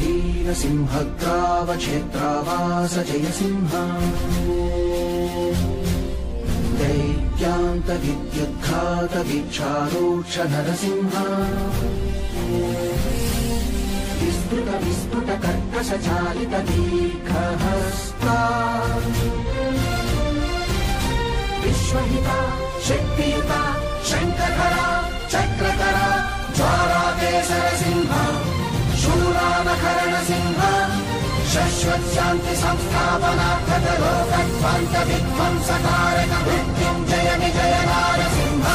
वीरसिंहग्रावक्षेत्रावास जयसिंह दैत्यान्तविद्युद्घातवीक्षारूक्ष नरसिंह विस्फुटकर्कशचालित दीर्घहस्ता विश्वहिता शक्तियुता शङ्खधरा चक्रधरा ज्वालाकेसर सिंह शूरानकरण सिंह शाश्वत शांति संस्थापनार्थक लोकध्वंस विध्वंसकारक मृत्युंजय विजय नारसिंह।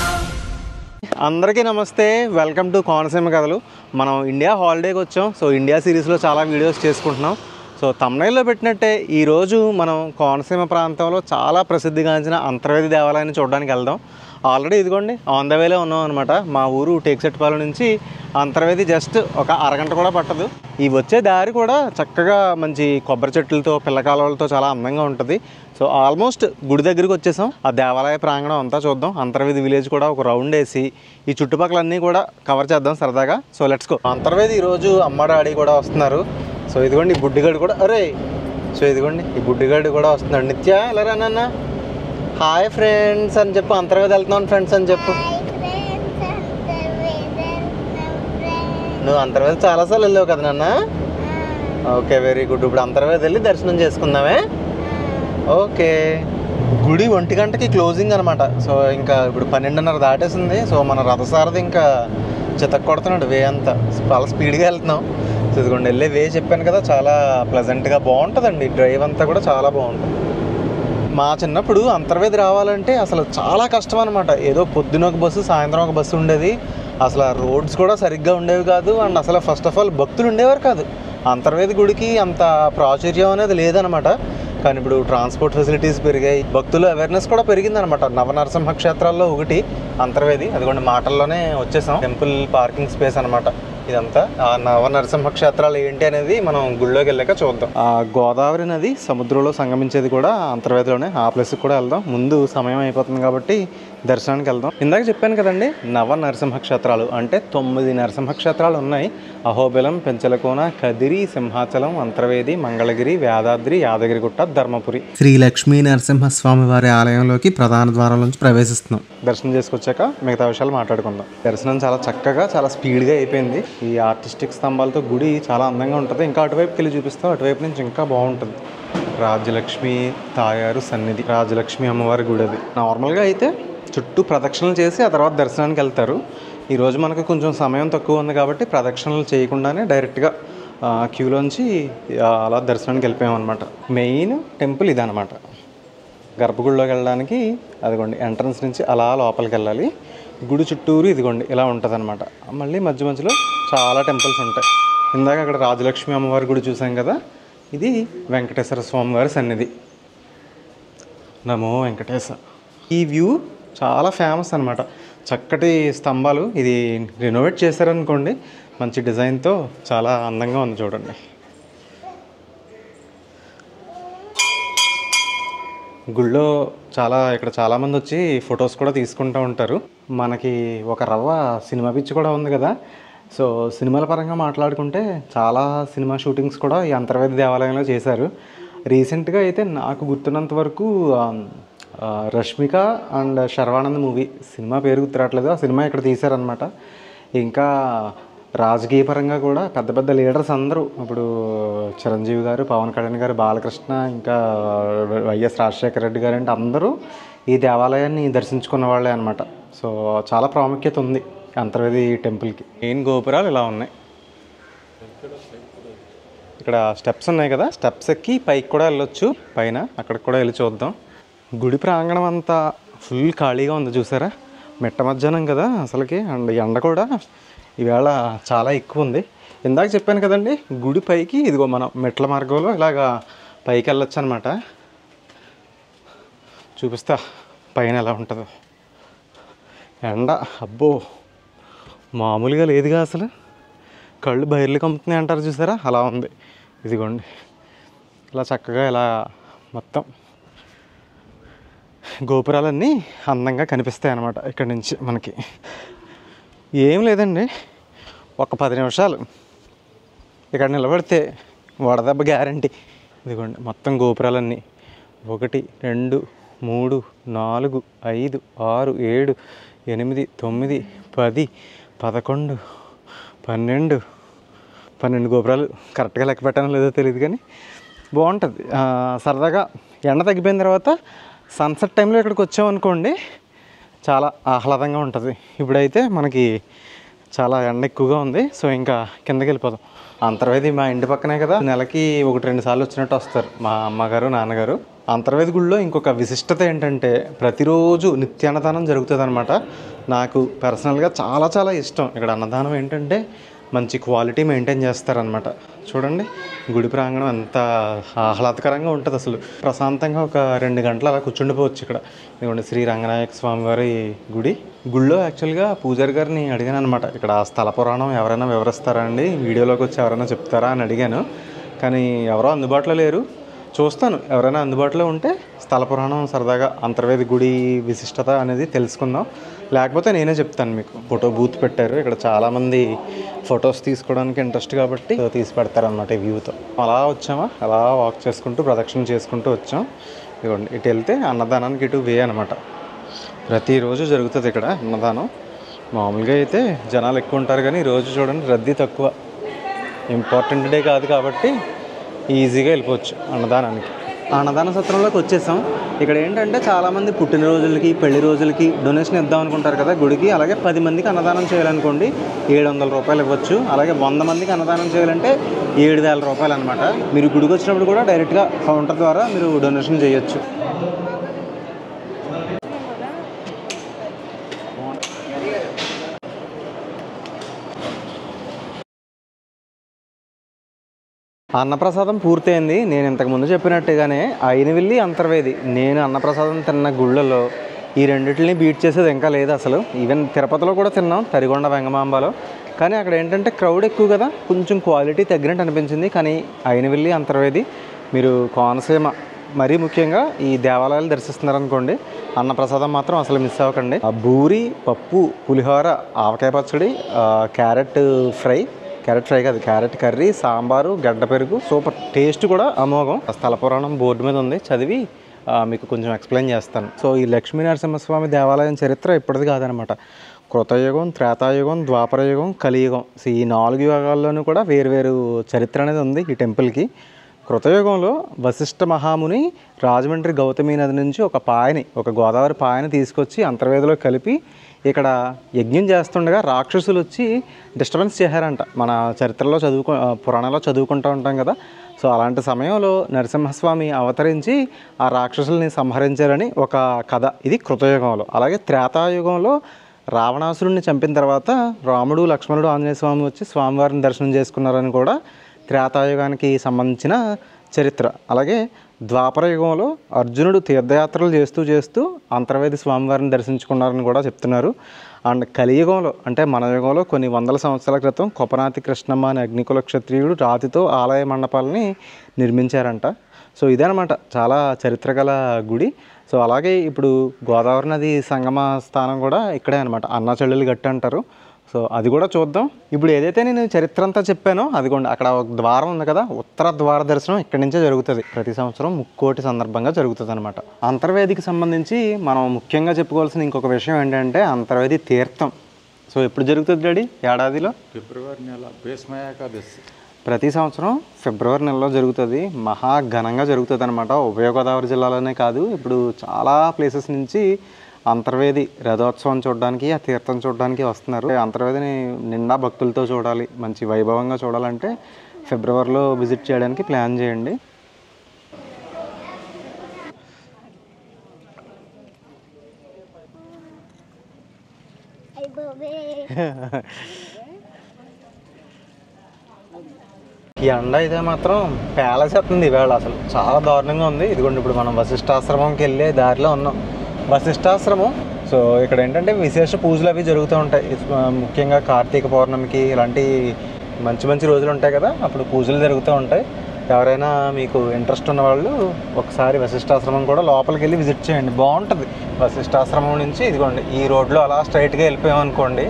అందరికీ నమస్తే, వెల్కమ్ టు కోనసీమ కథలు. మనం ఇండియా హాలిడేకి వచ్చాం. సో ఇండియా సిరీస్లో చాలా వీడియోస్ చేసుకుంటున్నాం. సో థంబ్నెయిల్లో పెట్టినట్టే ఈరోజు మనం కోనసీమ ప్రాంతంలో చాలా ప్రసిద్ధిగాంచిన అంతర్వేది దేవాలయాన్ని చూడడానికి వెళ్దాం. ఆల్రెడీ ఇదిగోండి ఆన్ ద వేలో ఉన్నాం అనమాట. మా ఊరు టేక్సెట్పాలెం నుంచి అంతర్వేది జస్ట్ ఒక అరగంట కూడా పట్టదు. ఈ వచ్చే దారి కూడా చక్కగా మంచి కొబ్బరి చెట్లతో పిల్లకాలువలతో చాలా అందంగా ఉంటుంది. సో ఆల్మోస్ట్ గుడి దగ్గరికి వచ్చేసాం. ఆ దేవాలయ ప్రాంగణం అంతా చూద్దాం. అంతర్వేది విలేజ్ కూడా ఒక రౌండ్ వేసి ఈ చుట్టుపక్కలన్నీ కూడా కవర్ చేద్దాం సరదాగా. So let's go. అంతర్వేది ఈరోజు అమ్మ డాడీ కూడా వస్తున్నారు. సో ఇదిగోండి ఈ బుడ్డిగాడు కూడా, అరే సో ఇదిగోండి ఈ బుడ్డిగాడు కూడా వస్తున్నాడు. నిత్య ఎలా రానన్న హాయ్ ఫ్రెండ్స్ అని చెప్పు. అంతర్వేది వెళ్తున్నాను ఫ్రెండ్స్ అని చెప్పు. నువ్వు అంతర్వేది చాలాసార్లు వెళ్ళావు కదా నాన్న. Okay very good. ఇప్పుడు అంతర్వేది వెళ్ళి దర్శనం చేసుకుందామే. ఓకే. గుడి 1 గంటకి క్లోజింగ్ అనమాట. సో ఇంకా ఇప్పుడు 12:30 దాటేసింది. సో మన రథసారథి ఇంకా చితక్ కొడుతున్నాడు వే అంతా. చాలా స్పీడ్గా వెళ్తున్నాం. సో ఇదిగోండి వెళ్ళే వే చెప్పాను కదా, చాలా ప్లెజెంట్గా బాగుంటుందండి. డ్రైవ్ అంతా కూడా చాలా బాగుంటుంది. మా చిన్నప్పుడు అంతర్వేది రావాలంటే అసలు చాలా కష్టం అనమాట. ఏదో పొద్దున ఒక బస్సు సాయంత్రం ఒక బస్సు ఉండేది. అసలు ఆ రోడ్స్ కూడా సరిగ్గా ఉండేవి కాదు. అండ్ అసలు ఫస్ట్ ఆఫ్ ఆల్ భక్తులు ఉండేవారు కాదు. అంతర్వేది గుడికి అంత ప్రాచుర్యం అనేది లేదనమాట. కానీ ఇప్పుడు ట్రాన్స్పోర్ట్ ఫెసిలిటీస్ పెరిగాయి, భక్తుల అవేర్నెస్ కూడా పెరిగిందనమాట. నవనరసింహ క్షేత్రాల్లో ఒకటి అంతర్వేది. అదిగోండి మాటల్లోనే వచ్చేసాం. టెంపుల్ పార్కింగ్ స్పేస్ అనమాట ఇదంతా. ఆ నవనరసింహ క్షేత్రాలు ఏంటి అనేది మనం గుళ్ళోకి వెళ్ళాక చూద్దాం. ఆ గోదావరి నది సముద్రంలో సంగమించేది కూడా అంతర్వేదిలోనే. ఆ ప్లేస్కి కూడా వెళ్దాం. ముందు సమయం అయిపోతుంది కాబట్టి దర్శనానికి వెళ్దాం. ఇందాక చెప్పాను కదండి, నవ నరసింహ క్షేత్రాలు అంటే 9 నరసింహ క్షేత్రాలు ఉన్నాయి. అహోబిలం, పెంచలకోన, కదిరి, సింహాచలం, అంతర్వేది, మంగళగిరి, వేదాద్రి, యాదగిరిగుట్ట, ధర్మపురి. శ్రీ లక్ష్మీ నరసింహస్వామి వారి ఆలయంలోకి ప్రధాన ద్వారం నుంచి ప్రవేశిస్తున్నాం. దర్శనం చేసుకొచ్చాక మిగతా విషయాలు మాట్లాడుకుందాం. దర్శనం చాలా చక్కగా చాలా స్పీడ్గా అయిపోయింది. ఈ ఆర్టిస్టిక్ స్తంభాలతో గుడి చాలా అందంగా ఉంటుంది. ఇంకా అటువైపుకి వెళ్ళి చూపిస్తాం. అటువైపు నుంచి ఇంకా బాగుంటుంది. రాజ్యలక్ష్మి తాయారు సన్నిధి, రాజ్యలక్ష్మి అమ్మవారి గుడి అది. నార్మల్గా అయితే చుట్టూ ప్రదక్షిణలు చేసి ఆ తర్వాత దర్శనానికి వెళ్తారు. ఈరోజు మనకు కొంచెం సమయం తక్కువ ఉంది కాబట్టి ప్రదక్షిణలు చేయకుండానే డైరెక్ట్గా క్యూలోంచి అలా దర్శనానికి వెళ్ళిపోయామన్నమాట. మెయిన్ టెంపుల్ ఇదనమాట. గర్భగుడిలోకి వెళ్ళడానికి అదిగోండి ఎంట్రన్స్ నుంచి అలా లోపలికి వెళ్ళాలి. గుడి చుట్టూరు ఇదిగోండి ఇలా ఉంటుంది అనమాట. మళ్ళీ మధ్య మధ్యలో చాలా టెంపుల్స్ ఉంటాయి. ఇందాక అక్కడ రాజలక్ష్మి అమ్మవారి గుడి చూసాం కదా, ఇది వెంకటేశ్వర స్వామి వారి సన్నిధి. నమో వెంకటేశ. ఈ వ్యూ చాలా ఫేమస్ అనమాట. చక్కటి స్తంభాలు. ఇది రెనోవేట్ చేశారనుకోండి, మంచి డిజైన్తో చాలా అందంగా ఉంది చూడండి. గుళ్ళో ఇక్కడ చాలామంది వచ్చి ఫొటోస్ కూడా తీసుకుంటూ ఉంటారు. మనకి ఒక రవ్వ సినిమా పిచ్చి కూడా ఉంది కదా. సో సినిమాల పరంగా మాట్లాడుకుంటే చాలా సినిమా షూటింగ్స్ కూడా ఈ అంతర్వేది దేవాలయంలో చేశారు. రీసెంట్గా అయితే నాకు గుర్తున్నంత వరకు Rashmika and Sharwanand movie, cinema పేరు గుర్తురావట్లేదు, ఆ సినిమా ఇక్కడ తీశారనమాట. ఇంకా రాజకీయ పరంగా కూడా పెద్ద పెద్ద లీడర్స్ అందరూ, ఇప్పుడు చిరంజీవి గారు, పవన్ కళ్యాణ్ గారు, బాలకృష్ణ, ఇంకా వైఎస్ రాజశేఖర రెడ్డి గారు అంటే అందరూ ఈ దేవాలయాన్ని దర్శించుకున్న వాళ్ళే అనమాట. సో చాలా ప్రాముఖ్యత ఉంది అంతర్వేది టెంపుల్కి. మెయిన్ గోపురాలు ఇలా ఉన్నాయి. ఇక్కడ స్టెప్స్ ఉన్నాయి కదా, స్టెప్స్ ఎక్కి పైకి కూడా వెళ్ళొచ్చు. పైన అక్కడికి కూడా వెళ్ళి చూద్దాం. గుడి ప్రాంగణం అంతా ఫుల్ ఖాళీగా ఉంది చూసారా. మిట్ట మధ్యాహ్నం కదా అసలుకి. అండ్ ఎండ కూడా ఈవేళ చాలా ఎక్కువ ఉంది. ఇందాక చెప్పాను కదండి, గుడి పైకి ఇదిగో మనం మెట్ల మార్గంలో ఇలాగా పైకి వెళ్ళొచ్చు అనమాట. చూపిస్తా పైన ఎలా ఉంటుందో. ఎండ అబ్బో మామూలుగా లేదుగా అసలు. కళ్ళు బయర్లు కమ్ముతున్నాయి అంటారు చూసారా, అలా ఉంది. ఇదిగోండి ఇలా చక్కగా ఇలా మొత్తం గోపురాలన్నీ అందంగా కనిపిస్తాయి అన్నమాట. ఇక్కడి నుంచి మనకి ఏం లేదండి, ఒక 10 నిమిషాలు ఇక్కడ నిలబడితే వడదెబ్బ గ్యారంటీ. ఇదిగోండి మొత్తం గోపురాలన్నీ 1 2 3 4 5 6 7 8 9 10 11 12 గోపురాలు. కరెక్ట్గా లెక్క పెట్టడం లేదో తెలియదు కానీ బాగుంటుంది. సరదాగా ఎండ తగ్గిపోయిన తర్వాత సన్సెట్ టైంలో ఇక్కడికి వచ్చామనుకోండి చాలా ఆహ్లాదంగా ఉంటుంది. ఇప్పుడైతే మనకి చాలా ఎండ ఎక్కువగా ఉంది. సో ఇంకా కిందకి వెళ్ళిపోదాం. అంతర్వేది మా ఇంటి పక్కనే కదా, నెలకి 1-2 సార్లు వచ్చినట్టు వస్తారు మా అమ్మగారు నాన్నగారు. అంతర్వేది గుడిలో ఇంకొక విశిష్టత ఏంటంటే ప్రతిరోజు నిత్యాన్నదానం జరుగుతుంది అనమాట. నాకు పర్సనల్గా చాలా చాలా ఇష్టం. ఇక్కడ అన్నదానం ఏంటంటే మంచి క్వాలిటీ మెయింటైన్ చేస్తారనమాట. చూడండి గుడి ప్రాంగణం ఎంత ఆహ్లాదకరంగా ఉంటుంది. అసలు ప్రశాంతంగా ఒక 2 గంటలు అలా కూర్చుండిపోవచ్చు ఇక్కడ. ఇదిగోండి శ్రీ రంగనాయక స్వామివారి గుడి. గుడిలో యాక్చువల్గా పూజారి గారిని అడిగాను అనమాట, ఇక్కడ స్థల పురాణం ఎవరైనా వివరిస్తారా అండి, వీడియోలోకి వచ్చి ఎవరైనా చెప్తారా అని అడిగాను. కానీ ఎవరో అందుబాటులో లేరు. చూస్తాను, ఎవరైనా అందుబాటులో ఉంటే స్థల పురాణం సరదాగా అంతర్వేది గుడి విశిష్టత అనేది తెలుసుకుందాం. లేకపోతే నేనే చెప్తాను మీకు. ఫోటో బూత్ పెట్టారు ఇక్కడ, చాలామంది ఫొటోస్ తీసుకోవడానికి ఇంట్రెస్ట్ కాబట్టి తీసి పెడతారనమాట ఈ వ్యూతో. అలా వచ్చామా, అలా వాక్ చేసుకుంటూ ప్రదక్షిణ చేసుకుంటూ వచ్చాం. ఇదిగోండి ఇటు వెళ్తే అన్నదానానికి ఇటు వే అనమాట. ప్రతిరోజు జరుగుతుంది ఇక్కడ అన్నదానం. మామూలుగా అయితే జనాలు ఎక్కువ ఉంటారు కానీ ఈరోజు చూడండి రద్దీ తక్కువ. ఇంపార్టెంట్ డే కాదు కాబట్టి ఈజీగా వెళ్ళిపోవచ్చు అన్నదానానికి. అన్నదాన సత్రంలోకి వచ్చేసాం. ఇక్కడ ఏంటంటే చాలామంది పుట్టినరోజులకి పెళ్లి రోజులకి డొనేషన్ ఇద్దాం అనుకుంటారు కదా గుడికి. అలాగే 10 మందికి అన్నదానం చేయాలనుకోండి 700 రూపాయలు ఇవ్వచ్చు. అలాగే 100 మందికి అన్నదానం చేయాలంటే 7,000 రూపాయలు అనమాట. మీరు గుడికి వచ్చినప్పుడు కూడా డైరెక్ట్గా కౌంటర్ ద్వారా మీరు డొనేషన్ చేయొచ్చు. అన్నప్రసాదం పూర్తయింది. నేను ఇంతకుముందు చెప్పినట్టుగానే అయినవిల్లి అంతర్వేది నేను అన్నప్రసాదం తిన్న గుళ్ళలో ఈ రెండింటిని బీట్ చేసేది ఇంకా లేదు అసలు. ఈవెన్ తిరుపతిలో కూడా తిన్నాం, తరిగొండ వెంగమాంబలో. కానీ అక్కడ ఏంటంటే క్రౌడ్ ఎక్కువ కదా, కొంచెం క్వాలిటీ తగ్గినట్టు అనిపించింది. కానీ అయినవిల్లి అంతర్వేది మీరు కోనసీమ మరీ ముఖ్యంగా ఈ దేవాలయాలు దర్శిస్తున్నారనుకోండి, అన్నప్రసాదం మాత్రం అసలు మిస్ అవ్వకండి. బూరి, పప్పు, పులిహోర, ఆవకాయ పచ్చడి, క్యారెట్ ఫ్రై కాదు, క్యారెట్ కర్రీ, సాంబారు, గడ్డ పెరుగు, సూపర్. టేస్ట్ కూడా అమోఘం. స్థల పురాణం బోర్డు మీద ఉంది, చదివి మీకు కొంచెం ఎక్స్ప్లెయిన్ చేస్తాను. సో ఈ లక్ష్మీ నరసింహస్వామి దేవాలయం చరిత్ర ఇప్పటిది కాదనమాట. కృతయుగం, త్రేతాయుగం, ద్వాపరయుగం, కలియుగం, ఈ 4 యుగాల్లోనూ కూడా వేరువేరు చరిత్ర అనేది ఉంది ఈ టెంపుల్కి. కృతయుగంలో వశిష్ఠ మహాముని రాజమండ్రి గౌతమి నది నుంచి ఒక గోదావరి పాయని తీసుకొచ్చి అంతర్వేదిలో కలిపి ఇక్కడ యజ్ఞం చేస్తుండగా రాక్షసులు వచ్చి డిస్టర్బెన్స్ చేశారంట. మన చరిత్రలో పురాణాల్లో చదువుకుంటూ ఉంటాం కదా. సో అలాంటి సమయంలో నరసింహస్వామి అవతరించి ఆ రాక్షసుల్ని సంహరించారని ఒక కథ. ఇది కృతయుగంలో. అలాగే త్రేతాయుగంలో రావణాసురుడిని చంపిన తర్వాత రాముడు, లక్ష్మణుడు, ఆంజనేయ స్వామి వచ్చి స్వామివారిని దర్శనం చేసుకున్నారని కూడా త్రేతాయుగానికి సంబంధించిన చరిత్ర. అలాగే ద్వాపరయుగంలో అర్జునుడు తీర్థయాత్రలు చేస్తూ అంతర్వేది స్వామివారిని దర్శించుకున్నారని కూడా చెప్తున్నారు. అండ్ కలియుగంలో అంటే మన యుగంలో కొన్ని 100 సంవత్సరాల క్రితం కొపనాతి కృష్ణమ్మ అనే అగ్నికుల క్షత్రియుడు రాతితో ఆలయ మండపాలని నిర్మించారంట. సో ఇదనమాట చాలా చరిత్ర గల గుడి. సో అలాగే ఇప్పుడు గోదావరి నది సంగమ స్థానం కూడా ఇక్కడే అనమాట, అన్నా చెల్లెలు గట్టు అంటారు. సో అది కూడా చూద్దాం. ఇప్పుడు ఏదైతే నేను చరిత్ర అంతా చెప్పానో అదిగోండి అక్కడ ఒక ద్వారం ఉంది కదా, ఉత్తర ద్వార దర్శనం ఇక్కడి నుంచే జరుగుతుంది. ప్రతి సంవత్సరం ముక్కోటి సందర్భంగా జరుగుతుంది అనమాట. అంతర్వేదికి సంబంధించి మనం ముఖ్యంగా చెప్పుకోవాల్సిన ఇంకొక విషయం ఏంటంటే అంతర్వేది తీర్థం. సో ఎప్పుడు జరుగుతుంది డాడీ? ఏడాదిలో ఫిబ్రవరి నెల భీష్మ ఏకాదశి ప్రతి సంవత్సరం ఫిబ్రవరి నెలలో జరుగుతుంది. మహా ఘనంగా జరుగుతుంది అనమాట. ఉభయ గోదావరి జిల్లాలోనే కాదు, ఇప్పుడు చాలా ప్లేసెస్ నుంచి అంతర్వేది రథోత్సవం చూడడానికి, ఆ తీర్థం చూడడానికి వస్తున్నారు. అంతర్వేదిని నిండా భక్తులతో చూడాలి, మంచి వైభవంగా చూడాలంటే ఫిబ్రవరిలో విజిట్ చేయడానికి ప్లాన్ చేయండి. ఈ ఎండ అయితే మాత్రం పేలసేస్తుంది ఈవేళ, అసలు చాలా దారుణంగా ఉంది. ఇదిగోండి ఇప్పుడు మనం వశిష్ఠాశ్రమంకి వెళ్ళే దారిలో ఉన్నాం. వశిష్ఠాశ్రమం. సో ఇక్కడ ఏంటంటే విశేష పూజలు అవి జరుగుతూ ఉంటాయి. ముఖ్యంగా కార్తీక పౌర్ణమికి ఇలాంటి మంచి మంచి రోజులు ఉంటాయి కదా, అప్పుడు పూజలు జరుగుతూ ఉంటాయి. ఎవరైనా మీకు ఇంట్రెస్ట్ ఉన్న వాళ్ళు ఒకసారి వశిష్ఠాశ్రమం కూడా లోపలికి వెళ్ళి విజిట్ చేయండి, బాగుంటుంది. వశిష్ఠాశ్రమం నుంచి ఇదిగోండి ఈ రోడ్లో అలా స్ట్రైట్గా వెళ్ళిపోయామనుకోండి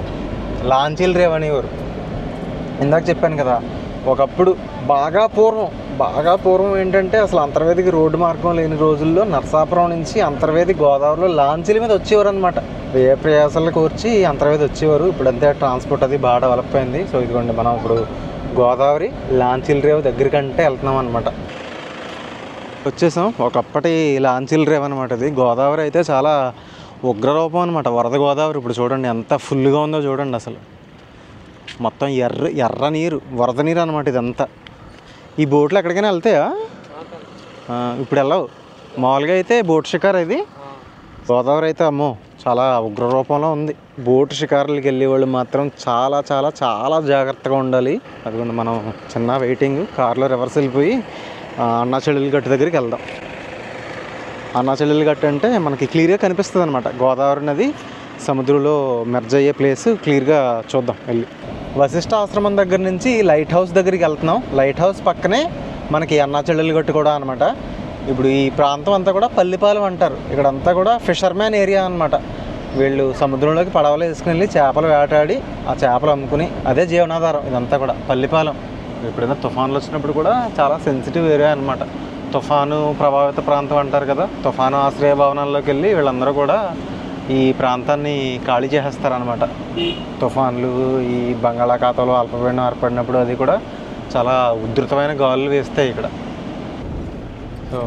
లాంచీల రేవ్ అని ఊరు. ఇందాక చెప్పాను కదా ఒకప్పుడు బాగా పూర్వం ఏంటంటే అసలు అంతర్వేదికి రోడ్డు మార్గం లేని రోజుల్లో నరసాపురం నుంచి అంతర్వేది గోదావరిలో లాంచీల మీద వచ్చేవారు అనమాట. ఏ ప్రయాసాలకు వచ్చి అంతర్వేది వచ్చేవారు. ఇప్పుడంతే ట్రాన్స్పోర్ట్ అది బాగా డెవలప్ అయింది. సో ఇదిగోండి మనం ఇప్పుడు గోదావరి లాంచీల రేవు దగ్గరికంటే వెళ్తున్నాం అనమాట. వచ్చేసాం. ఒకప్పటి లాంచీల రేవు అనమాట ఇది. గోదావరి అయితే చాలా ఉగ్రరూపం అనమాట. వరద గోదావరి ఇప్పుడు చూడండి ఎంత ఫుల్గా ఉందో చూడండి. అసలు మొత్తం ఎర్ర నీరు, వరద నీరు అనమాట ఇదంతా. ఈ బోట్లు ఎక్కడికైనా వెళ్తాయా? ఇప్పుడు వెళ్ళవు. మామూలుగా అయితే బోట్ షికారు ఇది. గోదావరి అయితే అమ్మో చాలా ఉగ్ర రూపంలో ఉంది. బోట్ షికారులకి వెళ్ళే వాళ్ళు మాత్రం చాలా చాలా చాలా జాగ్రత్తగా ఉండాలి. అదిగోండి మనం చిన్న వెయిటింగ్, కార్లో రివర్స్ వెళ్ళిపోయి అన్నా చెల్లెలు గట్టు దగ్గరికి వెళ్దాం. అన్నా చెల్లెలు గట్టు అంటే మనకి క్లియర్గా కనిపిస్తుంది అనమాట. గోదావరి నది సముద్రంలో మెర్జ్ అయ్యే ప్లేస్ క్లియర్గా చూద్దాం వెళ్ళి. వశిష్ఠ ఆశ్రమం దగ్గర నుంచి లైట్ హౌస్ దగ్గరికి వెళ్తున్నాం. లైట్ హౌస్ పక్కనే మనకి అన్నా చెల్లెలు గట్టు కూడా అనమాట. ఇప్పుడు ఈ ప్రాంతం అంతా కూడా పల్లిపాలెం అంటారు. ఇక్కడంతా కూడా ఫిషర్మ్యాన్ ఏరియా అనమాట. వీళ్ళు సముద్రంలోకి పడవలు వేసుకుని వెళ్ళి చేపలు వేటాడి ఆ చేపలు అమ్ముకుని అదే జీవనాధారం. ఇదంతా కూడా పల్లిపాలెం. ఎప్పుడైనా తుఫాన్లు వచ్చినప్పుడు కూడా చాలా సెన్సిటివ్ ఏరియా అనమాట. తుఫాను ప్రభావిత ప్రాంతం అంటారు కదా. తుఫాను ఆశ్రయ భవనాల్లోకి వెళ్ళి వీళ్ళందరూ కూడా ఈ ప్రాంతాన్ని ఖాళీ చేసేస్తారనమాట. తుఫాన్లు, ఈ బంగాళాఖాతంలో అల్పపీడనం ఏర్పడినప్పుడు అది కూడా చాలా ఉధృతమైన గాలులు వేస్తాయి ఇక్కడ. సో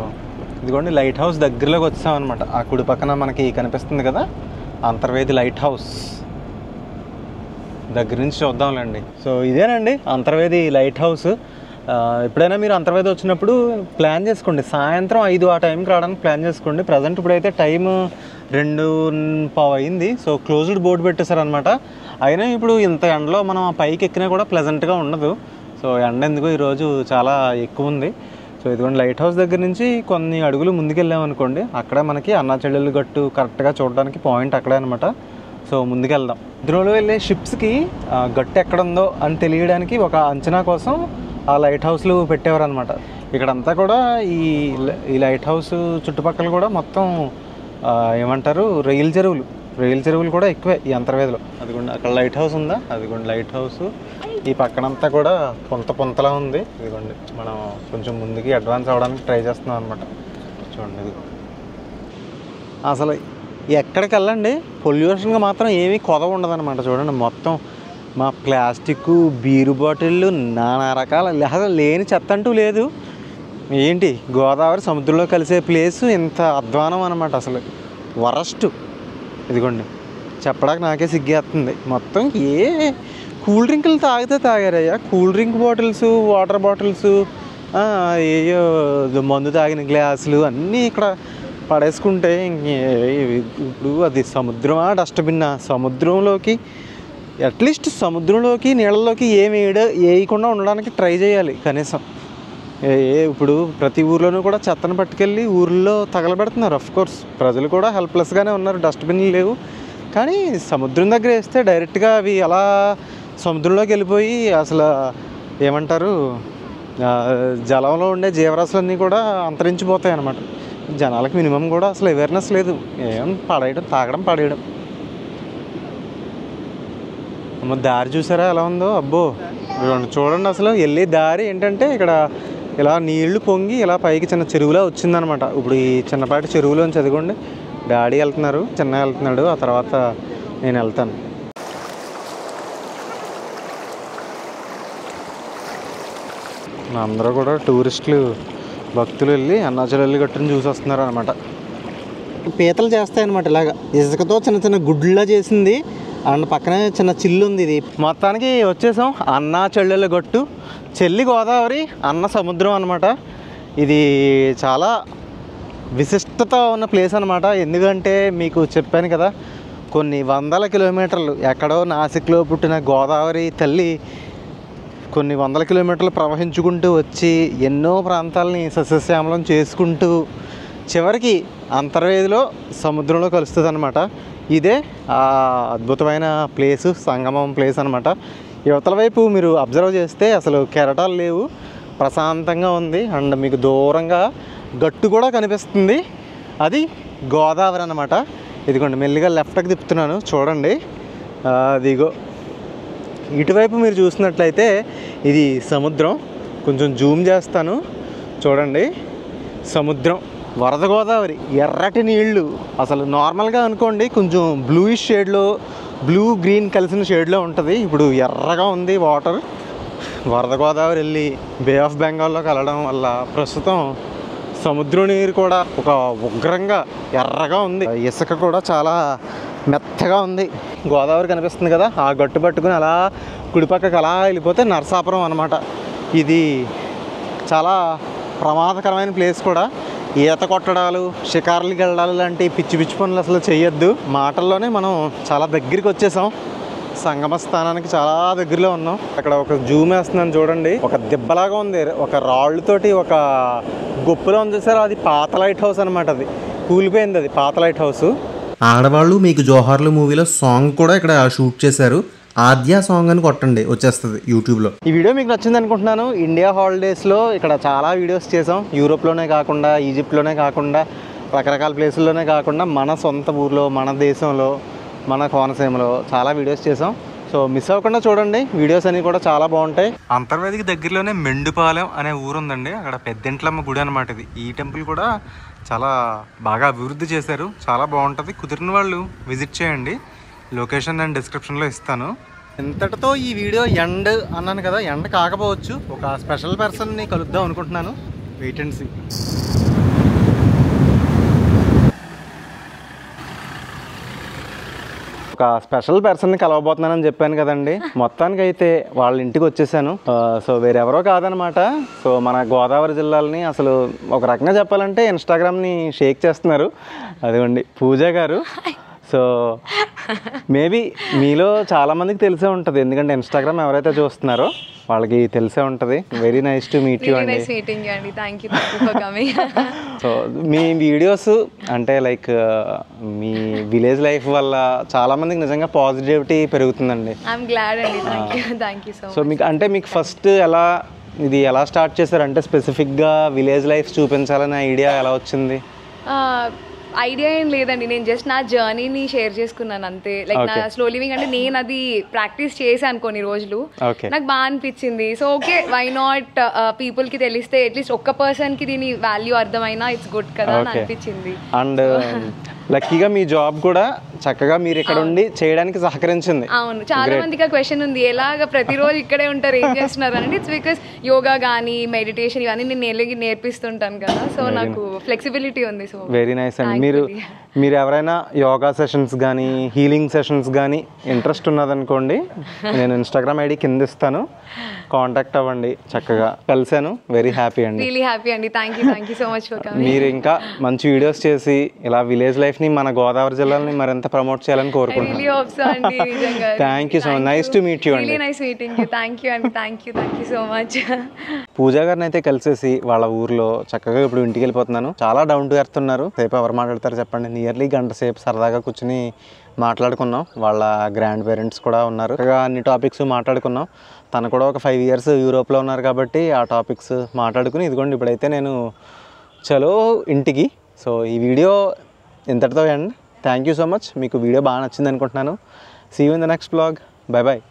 ఇదిగోండి లైట్ హౌస్ దగ్గరలోకి వచ్చామన్నమాట. ఆ కుడి పక్కన మనకి కనిపిస్తుంది కదా అంతర్వేది లైట్ హౌస్. దగ్గర నుంచి చూద్దాంలేండి. సో ఇదేనండి అంతర్వేది లైట్ హౌస్. ఎప్పుడైనా మీరు అంతర్వేది వచ్చినప్పుడు ప్లాన్ చేసుకోండి. సాయంత్రం 5 ఆ టైంకి రావడానికి ప్లాన్ చేసుకోండి. ప్రజెంట్ ఇప్పుడైతే టైం 2:15 అయింది. సో క్లోజ్డ్ బోర్డు పెట్టేశారనమాట. అయినా ఇప్పుడు ఇంత ఎండలో మనం పైకి ఎక్కినా కూడా ప్లెజెంట్గా ఉండదు. సో ఎండ ఎందుకు ఈరోజు చాలా ఎక్కువ ఉంది. సో ఇదిగోండి లైట్ హౌస్ దగ్గర నుంచి కొన్ని అడుగులు ముందుకెళ్ళామనుకోండి అక్కడ మనకి అన్నా చెల్లెలు గట్టు కరెక్ట్గా చూడడానికి పాయింట్ అక్కడే అనమాట. సో ముందుకెళ్దాం. ఇందులో వెళ్ళే షిప్స్కి గట్టు ఎక్కడుందో అని తెలియడానికి ఒక అంచనా కోసం ఆ లైట్ హౌస్లు పెట్టేవారు అనమాట. ఇక్కడంతా కూడా ఈ లైట్ హౌస్ చుట్టుపక్కల కూడా మొత్తం ఏమంటారు రొయ్యల చెరువులు కూడా ఎక్కువే ఈ అంతర్వేదిలో. అదిగోండి అక్కడ లైట్ హౌస్ ఉందా, అదిగోండి లైట్ హౌస్. ఈ పక్కనంతా కూడా పొంతలా ఉంది. ఇదిగోండి మనం కొంచెం ముందుకి అడ్వాన్స్ అవ్వడానికి ట్రై చేస్తున్నాం అనమాట. చూడండి ఇది అసలు ఎక్కడికి వెళ్ళండి పొల్యూషన్గా మాత్రం ఏమీ కొదవ ఉండదన్నమాట. చూడండి మొత్తం మా ప్లాస్టిక్, బీరు బాటిళ్ళు, నానా రకాల అసలు లేని చెత్త అంటూ లేదు. ఏంటి గోదావరి సముద్రంలో కలిసే ప్లేసు ఇంత అధ్వానం అనమాట. అసలు వరస్ట్. ఇదిగోండి చెప్పడానికి నాకే సిగ్గేస్తుంది. మొత్తం కూల్ డ్రింకులు తాగారయ్యా. Cool drink bottles, water bottles, ఏయో మందు తాగిన గ్లాసులు అన్నీ ఇక్కడ పడేసుకుంటే ఇప్పుడు అది సముద్రమా డస్ట్బిన్నా? సముద్రంలోకి అట్లీస్ట్ సముద్రంలోకి నీళ్ళలోకి ఏమి వేయకుండా ఉండడానికి ట్రై చేయాలి కనీసం. ఇప్పుడు ప్రతి ఊర్లోనూ కూడా చెత్తను పట్టుకెళ్ళి ఊర్లో తగలబెడుతున్నారు. అఫ్కోర్స్ ప్రజలు కూడా హెల్ప్లెస్గానే ఉన్నారు, డస్ట్బిన్లు లేవు. కానీ సముద్రం దగ్గర వేస్తే డైరెక్ట్గా అవి అలా సముద్రంలోకి వెళ్ళిపోయి అసలు ఏమంటారు జలంలో ఉండే జీవరాశులన్నీ కూడా అంతరించిపోతాయి అన్నమాట. జనాలకు మినిమం కూడా అసలు అవేర్నెస్ లేదు. ఏం తాగడం పడేయడం. దారి చూసారా ఎలా ఉందో? అబ్బో చూడండి. అసలు వెళ్ళే దారి ఏంటంటే ఇక్కడ ఇలా నీళ్లు పొంగి ఇలా పైకి చిన్న చెరువులా వచ్చిందనమాట. ఇప్పుడు ఈ చిన్నపాటి చెరువులోంచి చదువుకోండి డాడీ వెళ్తున్నారు, చిన్న వెళ్తున్నాడు, ఆ తర్వాత నేను వెళ్తాను. అందరూ కూడా టూరిస్టులు, భక్తులు వెళ్ళి అన్నాచెల్లెలు గట్టుని చూసి వస్తున్నారు అనమాట. పీతలు చేస్తాయన్నమాట ఇలాగ ఇసుకతో చిన్న చిన్న గుడ్లా చేసింది. అండ్ పక్కనే చిన్న చిల్లు ఉంది. ఇది మొత్తానికి వచ్చేసాం అన్నా చెల్లెల గట్టు. చెల్లి గోదావరి, అన్న సముద్రం అనమాట. ఇది చాలా విశిష్టత ఉన్న ప్లేస్ అనమాట. ఎందుకంటే మీకు చెప్పాను కదా కొన్ని వందల కిలోమీటర్లు ఎక్కడో నాసిక్లో పుట్టిన గోదావరి తల్లి కొన్ని వందల కిలోమీటర్లు ప్రవహించుకుంటూ వచ్చి ఎన్నో ప్రాంతాలని సస్యశ్యామలం చేసుకుంటూ చివరికి అంతర్వేదిలో సముద్రంలో కలుస్తుంది అనమాట. ఇదే ఆ అద్భుతమైన ప్లేసు, సంగమం ప్లేస్ అనమాట. యువతల వైపు మీరు అబ్జర్వ్ చేస్తే అసలు కెరటాలు లేవు, ప్రశాంతంగా ఉంది. అండ్ మీకు దూరంగా గట్టు కూడా కనిపిస్తుంది. అది గోదావరి అనమాట. ఇదిగోండి మెల్లిగా లెఫ్ట్కి తిప్పుతున్నాను చూడండి. అదిగో ఇటువైపు మీరు చూసినట్లయితే ఇది సముద్రం. కొంచెం జూమ్ చేస్తాను చూడండి. సముద్రం, వరద గోదావరి, ఎర్రటి నీళ్ళు. అసలు నార్మల్గా అనుకోండి కొంచెం బ్లూయిష్ షేడ్లో, బ్లూ గ్రీన్ కలిసిన షేడ్లో ఉంటుంది. ఇప్పుడు ఎర్రగా ఉంది వాటర్. వరద గోదావరి వెళ్ళి బే ఆఫ్ బెంగాల్లో కలవడం వల్ల ప్రస్తుతం సముద్ర నీరు కూడా ఒక ఉగ్రంగా ఎర్రగా ఉంది. ఇసుక కూడా చాలా మెత్తగా ఉంది. గోదావరి కనిపిస్తుంది కదా, ఆ గట్టు పట్టుకుని అలా కుడిపక్కకి అలా వెళ్ళిపోతే నరసాపురం అనమాట. ఇది చాలా ప్రమాదకరమైన ప్లేస్ కూడా. ఈత కొట్టడాలు, షికార్లకి వెళ్ళడాలు లాంటి పిచ్చి పిచ్చి పనులు అసలు చేయొద్దు. మాటల్లోనే మనం చాలా దగ్గరికి వచ్చేసాం. సంగమ స్థానానికి చాలా దగ్గరలో ఉన్నాం. అక్కడ ఒక జూమ్ వేస్తున్నాను చూడండి. ఒక దిబ్బలాగా ఉంది, ఒక రాళ్ళతోటి ఒక గొప్పలో ఉంది సార్. అది పాత లైట్ హౌస్ అనమాట. అది కూలిపోయింది, అది పాత లైట్ హౌస్. ఆడవాళ్ళు మీకు జోహార్లు మూవీలో సాంగ్ కూడా ఇక్కడ షూట్ చేశారు. ఆద్య సాంగ్ అని కొట్టండి, వచ్చేస్తుంది యూట్యూబ్లో. ఈ వీడియో మీకు నచ్చింది అనుకుంటున్నాను. ఇండియా హాలిడేస్లో ఇక్కడ చాలా వీడియోస్ చేసాం. యూరోప్లోనే కాకుండా, ఈజిప్ట్లోనే కాకుండా, రకరకాల ప్లేసుల్లోనే కాకుండా మన సొంత ఊర్లో, మన దేశంలో, మన కోనసీమలో చాలా వీడియోస్ చేసాం. సో మిస్ అవ్వకుండా చూడండి, వీడియోస్ అన్నీ కూడా చాలా బాగుంటాయి. అంతర్వేదికి దగ్గరలోనే మెండుపాలెం అనే ఊరు ఉందండి. అక్కడ పెద్దింట్లమ్మ గుడి అనమాట ఇది. ఈ టెంపుల్ కూడా చాలా బాగా అభివృద్ధి చేశారు, చాలా బాగుంటుంది. కుదిరిన వాళ్ళు విజిట్ చేయండి. లొకేషన్ నేను డిస్క్రిప్షన్లో ఇస్తాను. ఇంతటితో ఈ వీడియో ఎండ్ అన్నాను కదా, ఎండ్ కాకపోవచ్చు. ఒక స్పెషల్ పర్సన్ని కలుద్దాం అనుకుంటున్నాను. Wait and see. ఒక స్పెషల్ పర్సన్ని కలవబోతున్నానని చెప్పాను కదండి. మొత్తానికి అయితే వాళ్ళ ఇంటికి వచ్చేసాను. సో వేరెవరో కాదనమాట. సో మన గోదావరి జిల్లాలని అసలు ఒక రకంగా చెప్పాలంటే ఇన్స్టాగ్రామ్ని షేక్ చేస్తున్నారు. అదిగోండి పూజ గారు. సో మేబీ మీలో చాలామందికి తెలిసే ఉంటుంది, ఎందుకంటే ఇన్స్టాగ్రామ్ ఎవరైతే చూస్తున్నారో వాళ్ళకి తెలిసే ఉంటుంది. Very nice to meet you అండి. సో మీ వీడియోస్ అంటే లైక్ మీ విలేజ్ లైఫ్ వల్ల చాలామందికి నిజంగా పాజిటివిటీ పెరుగుతుందండి. సో మీకు అంటే మీకు ఫస్ట్ ఇది ఎలా స్టార్ట్ చేశారు? అంటే స్పెసిఫిక్గా విలేజ్ లైఫ్ చూపించాలనే ఐడియా ఎలా వచ్చింది? ఐడియా ఏం లేదండి, నేను జస్ట్ నా జర్నీని షేర్ చేసుకున్నాను అంతే. లైక్ నా స్లో లివింగ్ అంటే నేను అది ప్రాక్టీస్ చేశాను కొన్ని రోజులు, నాకు బాగా అనిపించింది. So okay, why not people కి తెలిస్తే అట్లీస్ట్ ఒక్క పర్సన్ కి దీని వాల్యూ అర్థమైనా ఇట్స్ గుడ్ కదా అని అనిపించింది. అండ్ లక్కీగా మీ జాబ్ కూడా చక్కగా మీరు ఇక్కడ ఉండి చేయడానికి సహకరించింది. అవును, చాలా మందికి ఆ క్వశ్చన్ ఉంది, ఎలాగ ప్రతిరోజు ఇక్కడే ఉంటారు, ఏం చేస్తున్నారు అని. ఇట్స్ బికాస్ యోగా కానీ మెడిటేషన్ ఇవన్నీ నేను నేర్పిస్తుంటాను కదా, సో నాకు ఫ్లెక్సిబిలిటీ ఉంది. సో వెరీ నైస్ అండి. మీరు ఎవరైనా యోగా సెషన్స్ కానీ హీలింగ్ సెషన్స్ కానీ ఇంట్రెస్ట్ ఉన్నదనుకోండి, నేను ఇన్స్టాగ్రామ్ ఐడి కింద ఇస్తాను, కాంటాక్ట్ అవ్వండి. చక్కగా కలిసాను, వెరీ హ్యాపీ అండి. రియలీ హ్యాపీ అండి. Thank you so much for coming. మీరు ఇంకా మంచి వీడియోస్ చేసి ఇలా విలేజ్ లైఫ్ని, మన గోదావరి జిల్లాని మరింత ప్రమోట్ చేయాలని కోరుకుంటున్నాను. Thank you so much. Nice to meet you అండి. Nice meeting you. Thank you అండి. Thank you so much. Pooja గారిని అయితే కలిసేసి వాళ్ళ ఊర్లో చక్కగా ఇప్పుడు ఇంటికి వెళ్ళిపోతున్నాను. చాలా డౌన్ టు ఎర్త్ ఉన్నారు. సేపు ఎవరు మాట్లాడతారు చెప్పండి? నియర్లీ గంట సేపు సరదాగా కూర్చుని మాట్లాడుకున్నాం. వాళ్ళ గ్రాండ్ పేరెంట్స్ కూడా ఉన్నారు. అన్ని టాపిక్స్ మాట్లాడుకున్నాం. తను కూడా ఒక 5 years యూరోప్లో ఉన్నారు కాబట్టి ఆ టాపిక్స్ మాట్లాడుకుని ఇదిగోండి ఇప్పుడైతే నేను చలో ఇంటికి. సో ఈ వీడియో ఇంతటితో end. Thank you so much. మీకు వీడియో బాగా నచ్చింది అనుకుంటున్నాను. See you in the next blog. Bye bye.